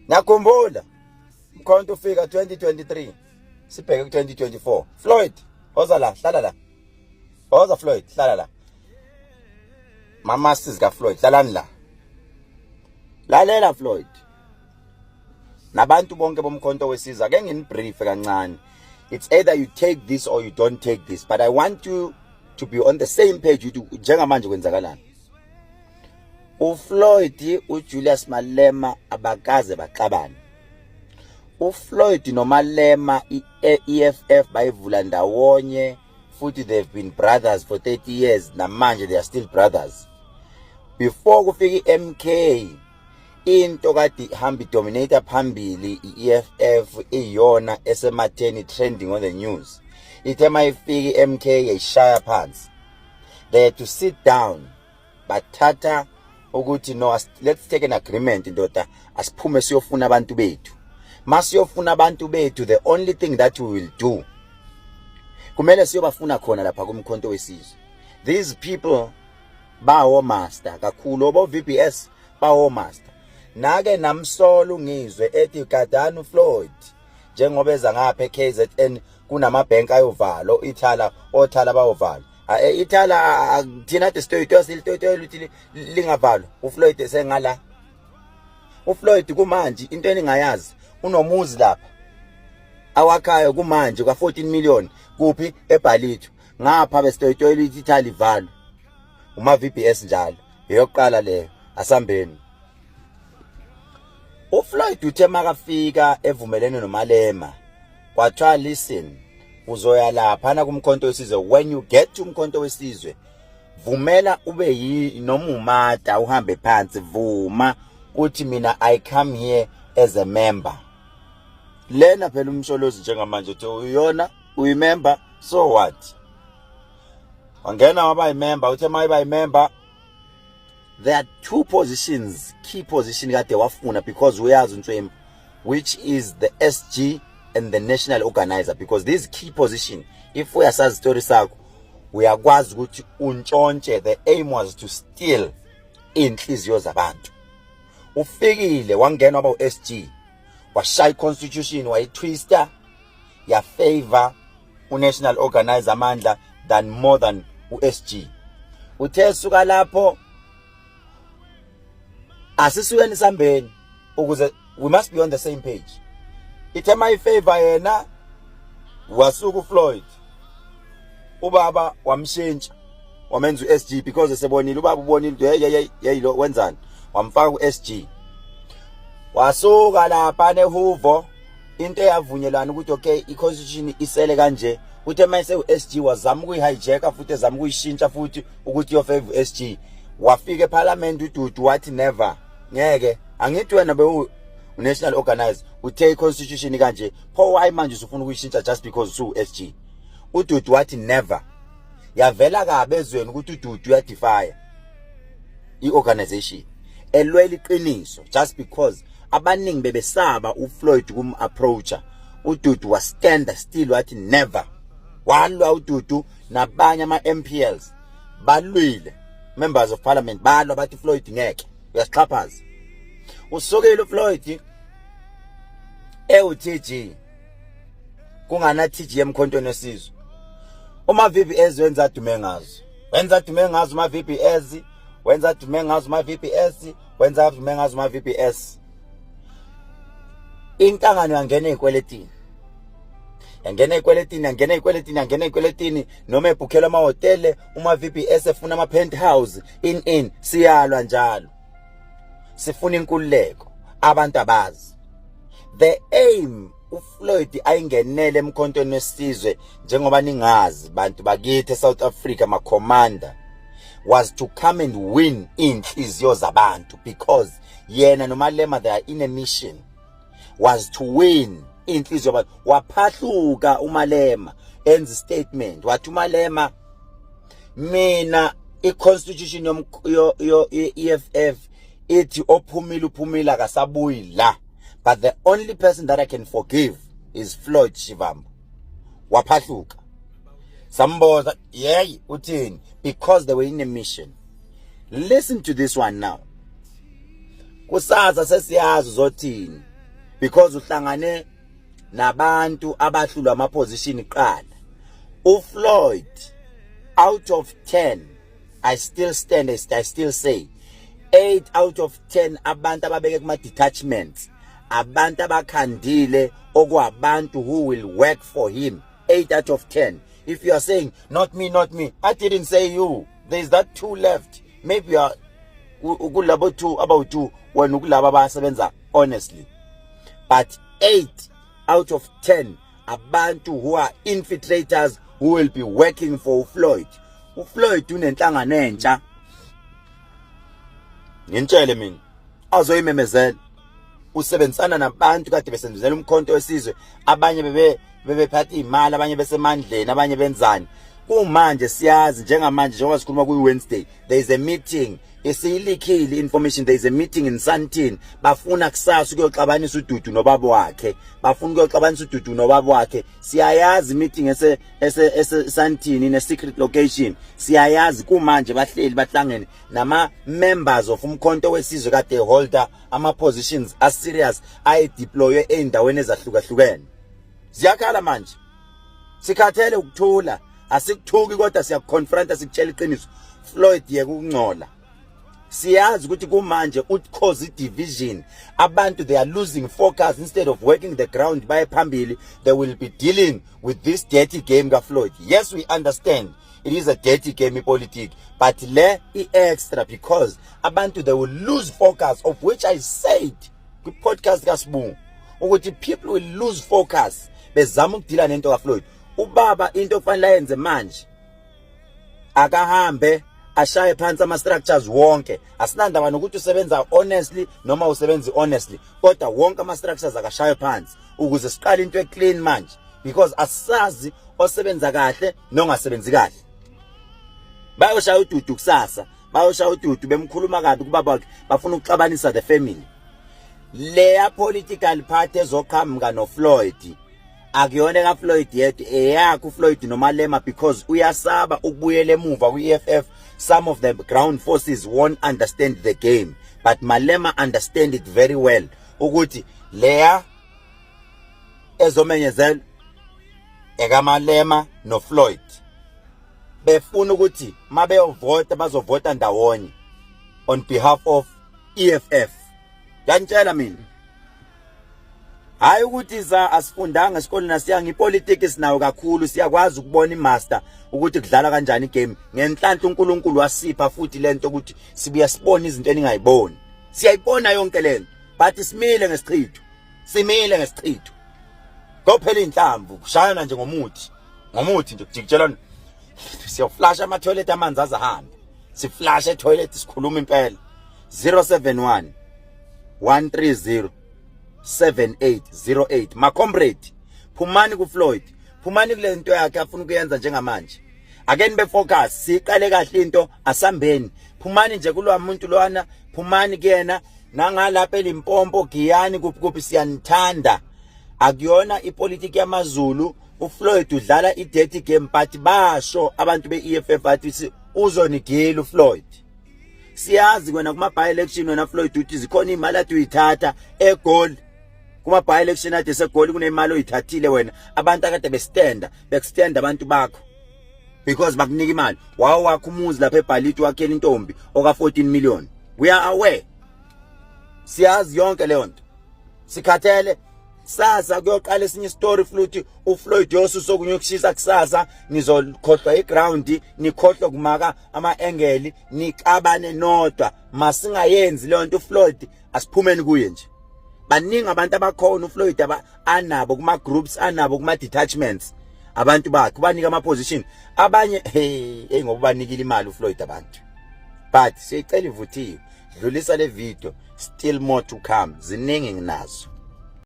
Ngiyakhumbula umkhonto ufika 2023 sibheke ku 2024. Floyd, woza la, hlala la. Woza Floyd, hlala la. Mama sizika Floyd, hlalani la. Lalela Floyd. Nabantu bonke bomkhonto wesizwe ake nginibrief kancane. It's either you take this or you don't take this, but I want you to be on the same page njengamanje kwenzakalani. uFloyd uJulius Malema abakaze baxabana. uFloyd noMalema iEFF bayivula ndawonye futhi they've been brothers for 30 years namanje they are still brothers. Before kufika iMK into kade ihamba dominator phambili iEFF iyona esematheni trending on the news. Ithe mayifika iMK yayishaya phansi. They had to sit down bathatha ukuthi no, let's take an agreement ndoda asiphume siyofuna abantu bethu. Masiyofuna abantu bethu, the only thing that we will do kumele siyobafuna khona lapha kumkhonto wesizwe. These people bawo master kakhulu obo VBS bawo master. Nake namsolo ungizwe ethi Gadanu Floyd njengoba eza ngapha eKZN kunama bank ayovalo ithala othala bayovala. Ithala thina the story silitoto luthi lingavalo. uFloyd esengala. uFloyd kumanje into eningayazi unomuzi lapha awakhaya kumanje kwa 14 million kuphi eBhalithu ngapha besitoto lithi ithala ivalo. Uma VBS njalo eyoqala leyo asambeni. uFloyd uthe makafika evumelene noMalema kwathiwa listen uzoya lapha na kumkhonto wesizwe. When you get to umkhonto wesizwe vumela ube noma umata uhambe phansi vuma uthi mina I come here as a member. Lena phela umsholozi njengamanje uthi uyona uyimember so what? Wangena waba imember uthe mayiba imember. There are two positions, key position kade wafuna because uyazi uNtswembu, which is the SG and the national organizer, because this key position if uyasazi story sakho uyakwazi ukuthi untshontshe. The aim was to steal inhliziyo zabantu. Ufikile wangena waba uSG washaya constitution wayitwister ya favor unational organizer amandla than more than uSG. Uthe suka lapho asisuyeni sambeni ukuze we must be on the same page. Ithe my favor yena wasuku Floyd ubaba wamshintsha wamenza uSG because esebonile ubaba ubonile yeyilo wenzani wamfaka uSG. Wasuka lapha nehuvo into eyavunyelana ukuthi okay iconstitution isele kanje. Uthe mayise uSG wazama ukuyihijacka futhi ezama ukuyishintsha futhi ukuthi yo favor uSG. Wafika eParliament uDudu wathi never ngeke angithi wena be national organizer uthe iconstitution kanje pho why manje usufuna ukuyishintsha just because usu SG. uDudu wathi never. Yavela kabe ezweni ukuthi uDudu uyadefy iorganization elwela iqiniso just because abaningi bebesaba uFloyd kum approacher. uDudu was stand still wathi never. Walwa uDudu nabanye ama MPLs balwile, members of parliament balwa bathi Floyd ngeke uyasixhaphaza. Usukile uFloyd eUTG kungana TG emkhontweni wesizwe. Uma VBS wenza dume ngazo. Wenza dume ngazo uma VBS, wenza dume ngazo uma VBS, wenza dume ngazo uma VBS. Inhlangano yangena ezikweletini. Yangena ezikweletini noma ebhukhela amahotele uma VBS efuna ama penthouse in siyalwa njalo. Sifuna inkululeko abantu abazi. The aim uFloyd ayingenele emkhontweni wesizwe njengoba ningazi bantu bakithi eSouth Africa ma commander was to come and win inhliziyo zabantu, because yena noMalema they are in a mission was to win inhliziyo zabantu. Waphahluka uMalema enza statement wathi uMalema mina iconstitution yo EFF ithi ophumile akasabuyi la, but the only person that I can forgive is Floyd Shivambu. Waphahluka. Samboza yey uthini, because they were in a mission. Listen to this one now. Kusaza sesiyazi zothini because uhlangane nabantu abahlulwa ama position iqala. UFloyd, out of 10, I still say 8 out of 10 abantu ababeke kuma detachments, abantu abakhandile okwabantu who will work for him. 8 out of 10. If you are saying not me, I didn't say you. There's that 2 left. Maybe you are ukulabo 2 about 2 when ukulaba basebenza honestly. But 8 out of 10 abantu who are infiltrators who will be working for Floyd. UFloyd unenhlangano entsha. Ngintshele mina azoyimemezela usebenzisana nabantu kade besenzela umkhonto wesizwe, abanye bebephatha imali, abanye besemandleni, abanye benzani. Kumanje siyazi njengamanje njengoba sikhuluma ku Wednesday, there is a meeting esiyilikhili information, there is a meeting in Sandton. Bafuna kusasa ukuyoxabanisa uDudu nobaba wakhe, bafuna ukuyoxabanisa uDudu nobaba wakhe. Siyayazi meeting ese Sandton in a secret location. Siyayazi kumanje bahleli bahlangene nama members of umkhonto wesizwe kade holder ama positions as serious ay deploy endaweni ezahlukahlukene. Siyakhala manje, sikhathele ukuthula, asikuthuki kodwa siyakonfront, sikutshela iqiniso. Floyd yeke ukungcola. Siyazi ukuthi kumanje cause division, abantu they are losing focus. Instead of working the ground by phambili, they will be dealing with this dirty game ka Floyd. Yes, we understand it is a dirty game in politics, but le extra because abantu they will lose focus, of which I said ku podcast ka Sibungu ukuthi people will lose focus bezama ukudila nento ka Floyd. Ubaba into kufanele yenze manje akahambe ashaye phansi ama structures wonke. Asinandaba nokuthi usebenza honestly noma usebenza honestly, kodwa wonke ama structures akashaye phansi ukuze siqale into eclean manje, because asazi osebenza kahle nongasebenzi kahle. Bayoshaya uDudu kusasa, bayoshaya uDudu bemkhuluma kabi kubaba wakhe, bafuna ukuxabanisa the family. Leya political party ezoqhamuka no Floyd akuyona ka Floyd yet eyakho Floyd noMalema, because uyasaba ukubuyela emuva ku EFF. Some of the ground forces won't understand the game, but Malema understand it very well. Ukuthi leya ezomenyezela eka Malema no Floyd befuna ukuthi mabeyovota bazovota ndawonye on behalf of EFF. Ngiyantshela mina hayi ukuthi asifundanga esikoleni nasiyangi ipolitiki sinayo kakhulu, siyakwazi ukubona imaster ukuthi kudlala kanjani igame. Ngenhlanhla uNkulunkulu wasipha futhi lento ukuthi sibuya sibone izinto eningayiboni. Siyayibona yonke lento, but simile ngesichitho. Simile ngesichitho. Kophela inhlamvu kushayana nje ngomuthi nje kujikitshelana. Siyoflasha ama toilet amanzi azahambe. Siflash toilet sikhuluma impela. 071 130 7808. Ma comrade, phumani ku Floyd, phumani kule nto yakhe afuna ukuyenza njengamanje. Again be focus, siqale kahle into asambeni. Phumani nje kulwa umuntu lwana, phumani kuyena nangalapha eLimpopo Giyani kuphi siyanithanda. Akuyona ipolitiki yamaZulu. UFloyd udlala i-dirty game, but basho abantu be-EFF bathi uzonigila uFloyd. Siyazi kwena kuma by election wena Floyd uthi zikhona imali athi uyithatha eGoli. Kuma by election ade seGoli kunemali oyithathile wena. Abantu akade bestand abantu bakho because bakunika imali. Wawo wakho umuzi lapha eBhaliti wakhela intombi oka 14 million. We are aware. Siyazi yonke leyo nto. Sikhathele sasa kuyoqala esinye story futhi uFloyd yosuso kunyokushisa kusasa, nizokhohlwa iground, nikhohlwa kumaka ama angle, nikabane nodwa. Masingayenzi leyo nto uFloyd asiphumeni kuye nje. Baningi abantu abakhona uFloyd anabo kuma groups, anabo kuma detachments. Abantu bakhe banika ama position. Abanye ngoba banikile imali uFloyd abantu. But siyicela ivuthiwe, dlulisa le video, still more to come. Ziningi nginazo.